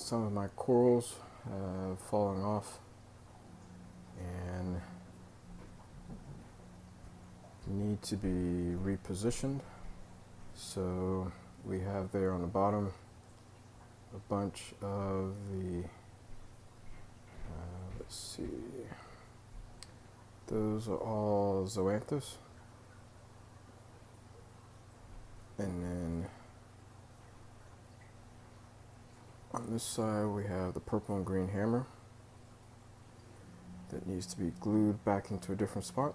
Some of my corals have fallen off and need to be repositioned. So we have there on the bottom a bunch of the, let's see, those are all zoanthus. And then on this side we have the purple and green hammer that needs to be glued back into a different spot.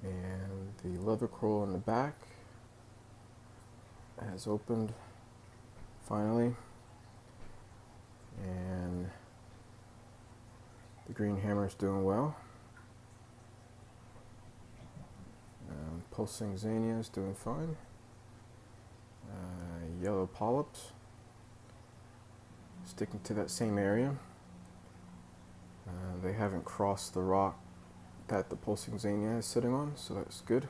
And the leather coral in the back has opened finally, and the green hammer is doing well. Pulsing Xania is doing fine. Yellow polyps sticking to that same area. They haven't crossed the rock that the pulsing Xania is sitting on, so that's good.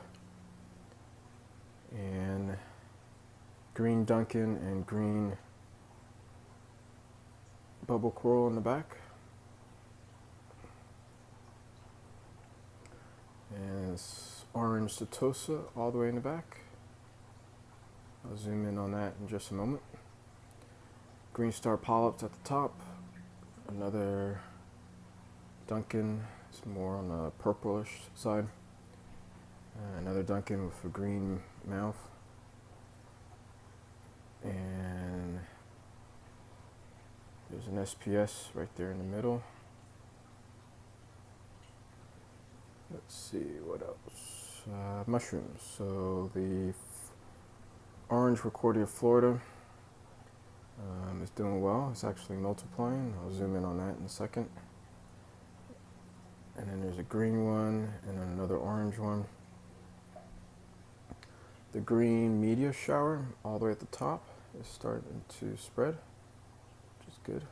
And green Duncan and green bubble coral in the back. And it's orange Setosa all the way in the back. I'll zoom in on that in just a moment. Green star polyps at the top. Another Duncan, it's more on the purplish side. Another Duncan with a green mouth. And there's an SPS right there in the middle. Let's see, what else? Mushrooms. So the orange Recordia Florida is doing well. It's actually multiplying. I'll zoom in on that in a second. And then there's a green one and another orange one. The green media shower all the way at the top is starting to spread, which is good.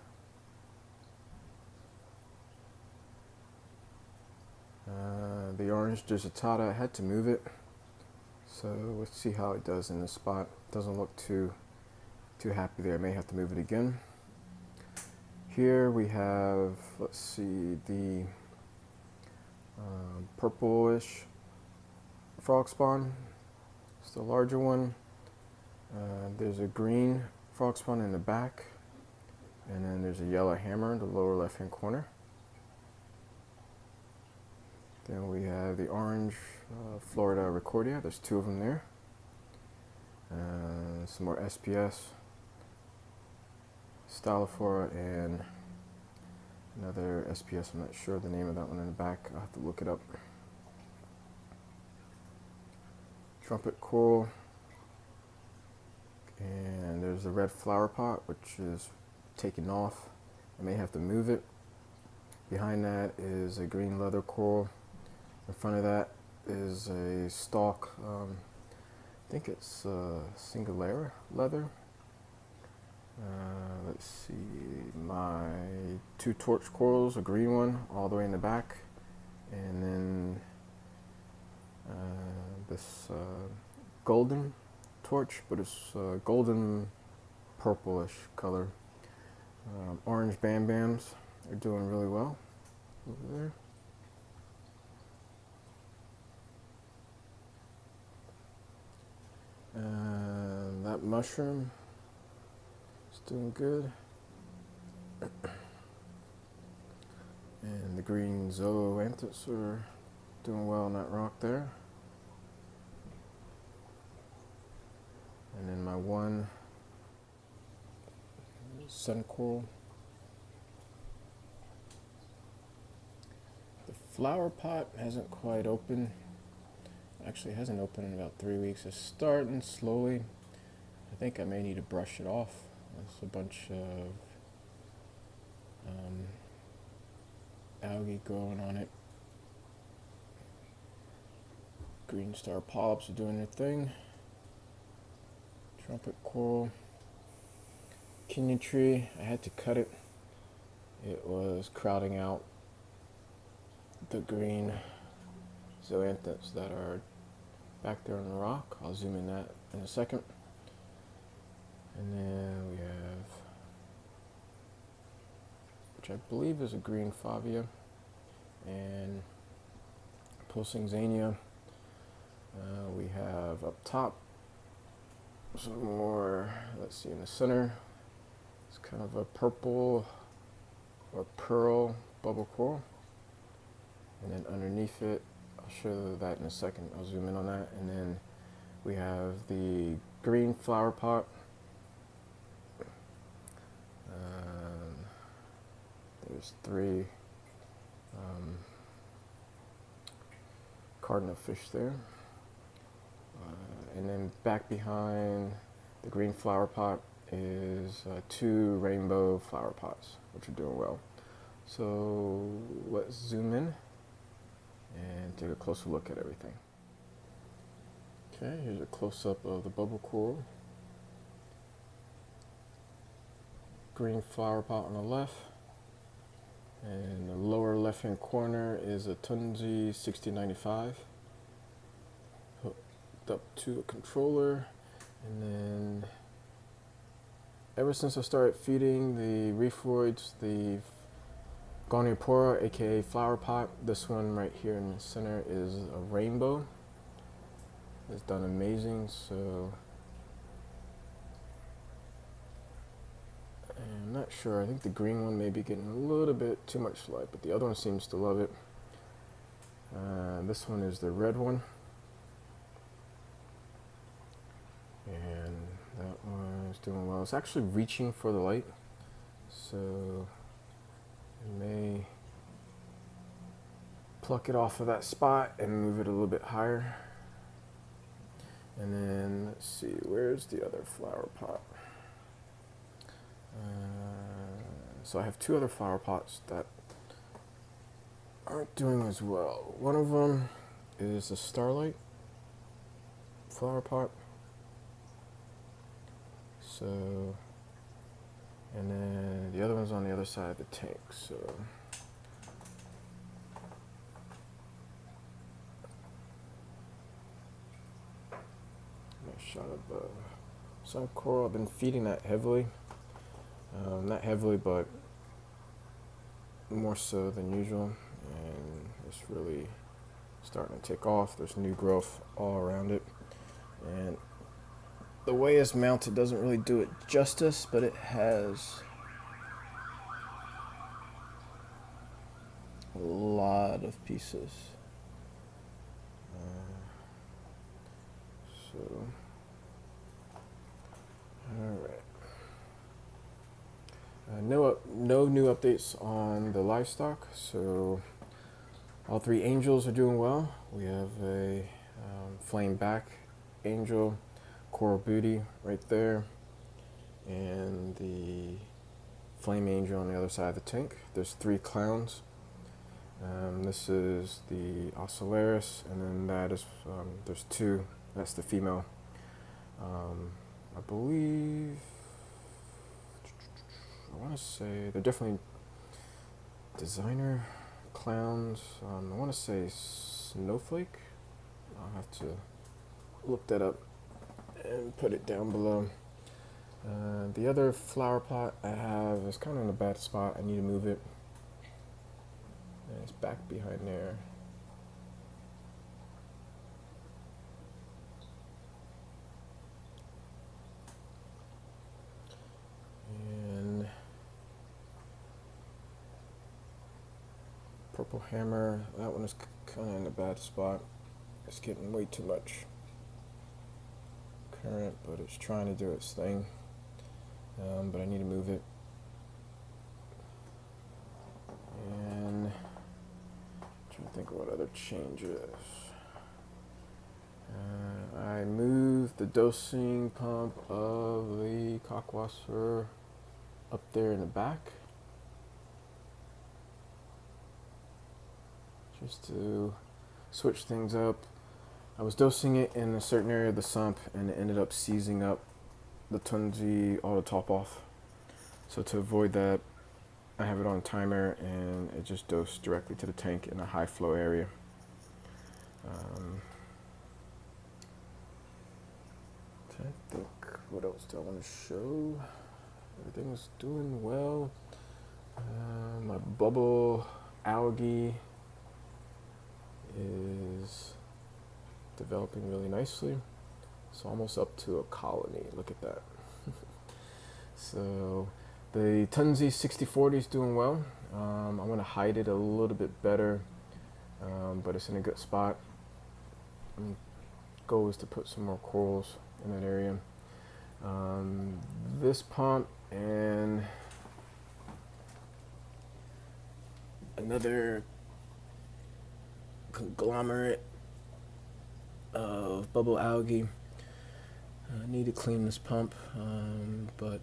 The orange digitata, I had to move it, so let's see how it does in this spot. Doesn't look too happy there. I may have to move it again. Here we have, let's see, the purplish frog spawn. It's the larger one. There's a green frog spawn in the back, and then there's a yellow hammer in the lower left hand corner. Then we have the orange Florida Recordia. There's two of them there. Some more SPS, Stylophora, and another SPS. I'm not sure the name of that one in the back. I'll have to look it up. Trumpet coral. And there's the red flower pot, which is taking off. I may have to move it. Behind that is a green leather coral. In front of that is a stalk, I think it's Singulara leather. Let's see, my two torch corals, a green one all the way in the back, and then this golden torch, but it's golden purplish color. Orange Bam Bams are doing really well over there. That mushroom is doing good. And the green zoanthus are doing well on that rock there. And then my one sun coral. The flower pot hasn't quite opened. Actually, it hasn't opened in about 3 weeks. It's starting slowly. I think I may need to brush it off. There's a bunch of algae growing on it. Green star polyps are doing their thing. Trumpet coral. Kidney tree, I had to cut it. It was crowding out the green zoanthus that are back there on the rock. I'll zoom in that in a second. And then we have, which I believe is a green favia, and pulsing zania. We have up top some more, let's see, in the center, it's kind of a purple or pearl bubble coral. And then underneath it, I'll show you that in a second, I'll zoom in on that. And then we have the green flower pot. There's 3 cardinal fish there. And then back behind the green flower pot is 2 rainbow flower pots, which are doing well. So let's zoom in and take a closer look at everything. Okay, here's a close-up of the bubble coral. Green flower pot on the left. And the lower left-hand corner is a Tunzi 6095 hooked up to a controller. And then ever since I started feeding the Reefoids, the Goniopora, aka flower pot, this one right here in the center is a rainbow. It's done amazing. So I'm not sure. I think the green one may be getting a little bit too much light, but the other one seems to love it. This one is the red one. And that one is doing well. It's actually reaching for the light. So I may pluck it off of that spot and move it a little bit higher. And then let's see, where's the other flower pot? So I have 2 other flower pots that aren't doing as well. One of them is a Starlight Flower Pot. So, and then the other one's on the other side of the tank. So nice shot of some coral. I've been feeding that heavily. Not heavily, but more so than usual, and it's really starting to take off. There's new growth all around it, and the way it's mounted doesn't really do it justice, but it has a lot of pieces. All right. No new updates on the livestock, so all 3 angels are doing well. We have a flame back angel, coral booty right there, and the flame angel on the other side of the tank. There's 3 clowns. This is the Ocellaris, and then that is there's 2. That's the female. I believe. I want to say they're definitely designer clowns. I want to say Snowflake. I'll have to look that up and put it down below. The other flower pot I have is kind of in a bad spot. I need to move it. And it's back behind there. Purple hammer, that one is kind of in a bad spot. It's getting way too much current, but it's trying to do its thing. But I need to move it. And I'm trying to think of what other changes. I moved the dosing pump of the Kalkwasser up there in the back, just to switch things up. I was dosing it in a certain area of the sump, and it ended up seizing up the Tunzi auto top off. So to avoid that, I have it on timer, and it just dosed directly to the tank in a high flow area. I think, what else do I want to show? Everything's doing well. My bubble algae is developing really nicely. It's almost up to a colony. Look at that. So the Tunzi 6040 is doing well. I want to hide it a little bit better, but it's in a good spot. Goal is to put some more corals in that area. This pump and another conglomerate of bubble algae. I need to clean this pump, but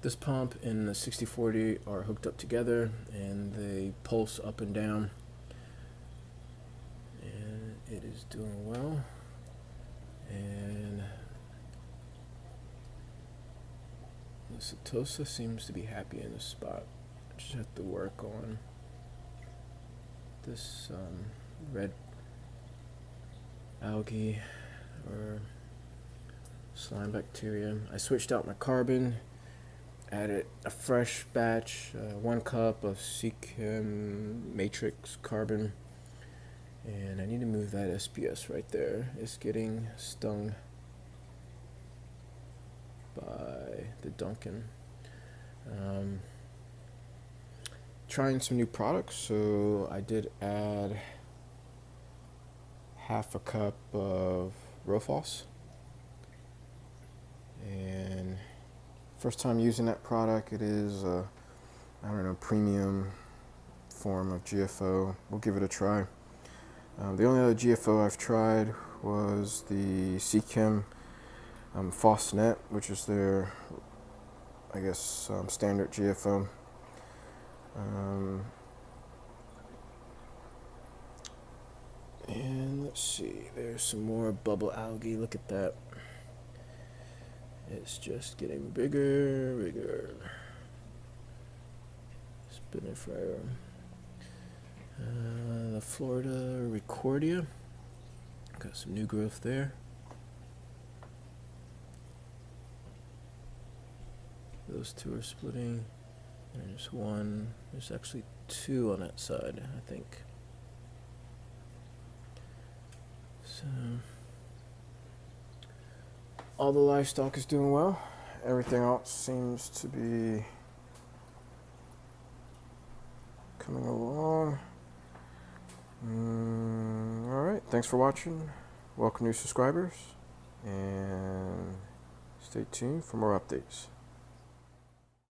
this pump and the 6040 are hooked up together and they pulse up and down, and it is doing well. And the Setosa seems to be happy in this spot. I just have to work on this red algae or slime bacteria. I switched out my carbon, added a fresh batch, 1 cup of Seachem Matrix Carbon, and I need to move that SPS right there. It's getting stung by the Duncan. Trying some new products, so I did add half a cup of Rowaphos, and first time using that product. It is I don't know, premium form of GFO. We'll give it a try. The only other GFO I've tried was the Seachem PhosNet, which is their, I guess, standard GFO. And let's see, there's some more bubble algae. Look at that. It's just getting bigger. It's been there forever. The Florida Recordia. Got some new growth there. Those two are splitting. There's one. There's actually 2 on that side, I think. So all the livestock is doing well. Everything else seems to be coming along. Alright, thanks for watching. Welcome new subscribers, and stay tuned for more updates.